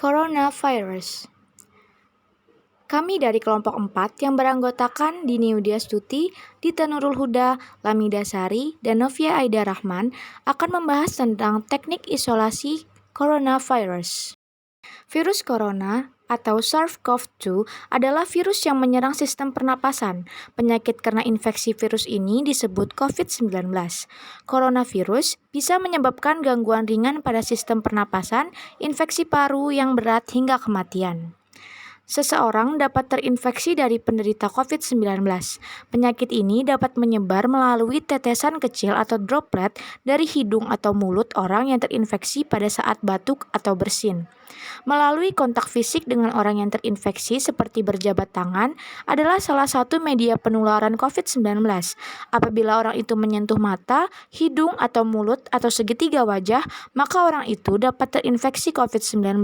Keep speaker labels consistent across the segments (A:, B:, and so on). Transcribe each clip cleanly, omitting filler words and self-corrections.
A: Coronavirus. Kami dari kelompok 4 yang beranggotakan Dini Widyastuti, Dita Nurul Huda, Lamida Sari, dan Novia Aida Rahman akan membahas tentang teknik isolasi coronavirus. Virus corona atau SARS-CoV-2 adalah virus yang menyerang sistem pernapasan. Penyakit karena infeksi virus ini disebut COVID-19. Coronavirus bisa menyebabkan gangguan ringan pada sistem pernapasan, infeksi paru yang berat hingga kematian. Seseorang dapat terinfeksi dari penderita COVID-19. Penyakit ini dapat menyebar melalui tetesan kecil atau droplet dari hidung atau mulut orang yang terinfeksi pada saat batuk atau bersin. Melalui kontak fisik dengan orang yang terinfeksi seperti berjabat tangan adalah salah satu media penularan COVID-19. Apabila orang itu menyentuh mata, hidung atau mulut atau segitiga wajah, maka orang itu dapat terinfeksi COVID-19.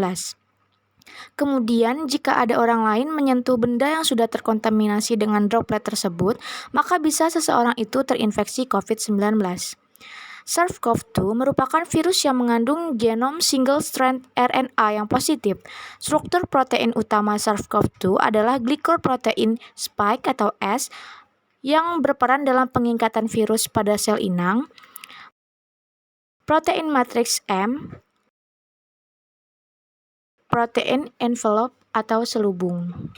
A: Kemudian, jika ada orang lain menyentuh benda yang sudah terkontaminasi dengan droplet tersebut, maka bisa seseorang itu terinfeksi COVID-19. SARS-CoV-2 merupakan virus yang mengandung genom single-strand RNA yang positif. Struktur protein utama SARS-CoV-2 adalah glycoprotein spike atau S yang berperan dalam pengikatan virus pada sel inang, protein matriks M, protein envelope atau selubung.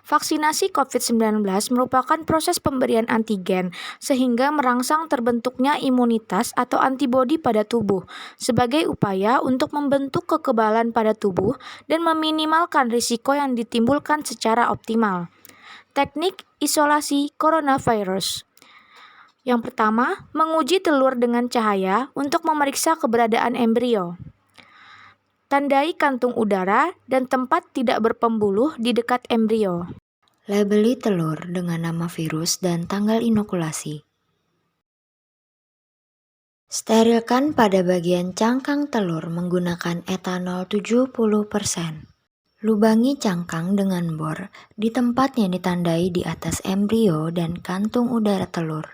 A: Vaksinasi COVID-19 merupakan proses pemberian antigen sehingga merangsang terbentuknya imunitas atau antibodi pada tubuh sebagai upaya untuk membentuk kekebalan pada tubuh dan meminimalkan risiko yang ditimbulkan secara optimal. Teknik isolasi coronavirus. Yang pertama, menguji telur dengan cahaya untuk memeriksa keberadaan embrio. Tandai kantung udara dan tempat tidak berpembuluh di dekat embrio.
B: Labeli telur dengan nama virus dan tanggal inokulasi. Sterilkan pada bagian cangkang telur menggunakan etanol 70%. Lubangi cangkang dengan bor di tempat yang ditandai di atas embrio dan kantung udara telur.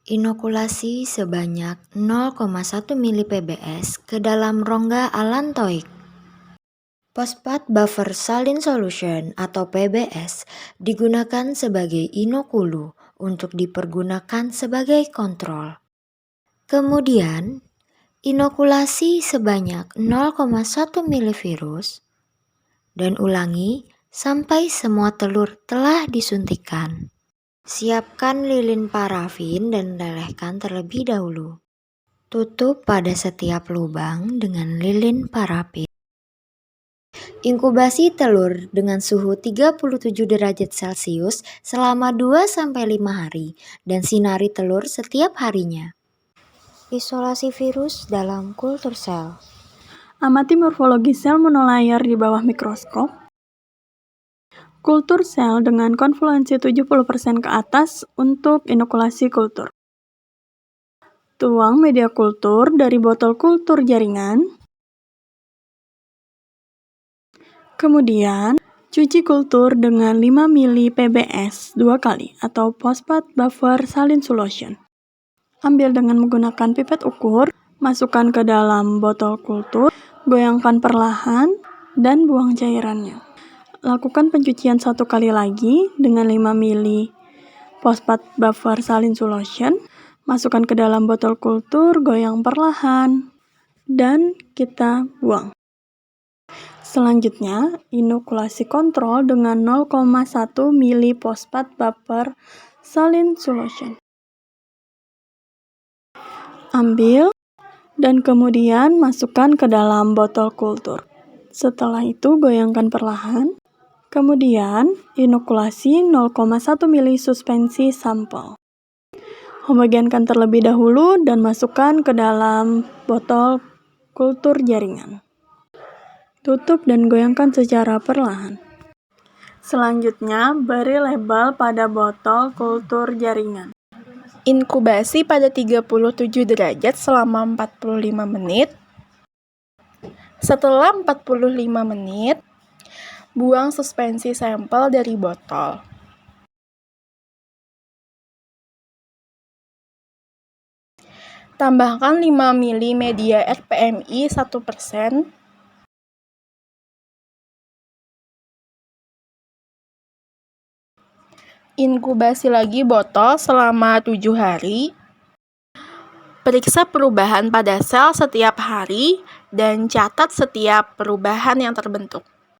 B: Inokulasi sebanyak 0,1 mili PBS ke dalam rongga allantoic. Phosphate Buffer Saline Solution atau PBS digunakan sebagai inokulu untuk dipergunakan sebagai kontrol. Kemudian, inokulasi sebanyak 0,1 mili virus dan ulangi sampai semua telur telah disuntikkan. Siapkan lilin parafin dan lelehkan terlebih dahulu. Tutup pada setiap lubang dengan lilin parafin. Inkubasi telur dengan suhu 37 derajat Celcius selama 2-5 hari dan sinari telur setiap harinya. Isolasi virus dalam kultur sel.
C: Amati morfologi sel monolayar di bawah mikroskop. Kultur sel dengan konvolusi 70% ke atas untuk inokulasi kultur. Tuang media kultur dari botol kultur jaringan. Kemudian, cuci kultur dengan 5 mili PBS 2 kali atau Phosphate Buffer Saline Solution. Ambil dengan menggunakan pipet ukur, masukkan ke dalam botol kultur, goyangkan perlahan, dan buang cairannya. Lakukan pencucian 1 kali lagi dengan 5 mili Phosphate Buffer Saline Solution. Masukkan ke dalam botol kultur, goyang perlahan, dan kita buang. Selanjutnya, inokulasi kontrol dengan 0,1 mili Phosphate Buffer Saline Solution. Ambil dan kemudian masukkan ke dalam botol kultur. Setelah itu, goyangkan perlahan. Kemudian, inokulasi 0,1 mili suspensi sampel. Homogenkan terlebih dahulu dan masukkan ke dalam botol kultur jaringan. Tutup dan goyangkan secara perlahan. Selanjutnya, beri label pada botol kultur jaringan.
D: Inkubasi pada 37 derajat selama 45 menit. Setelah 45 menit, buang suspensi sampel dari botol. Tambahkan 5 ml media RPMI 1%. Inkubasi lagi botol selama 7 hari. Periksa perubahan pada sel setiap hari dan catat setiap perubahan yang terbentuk.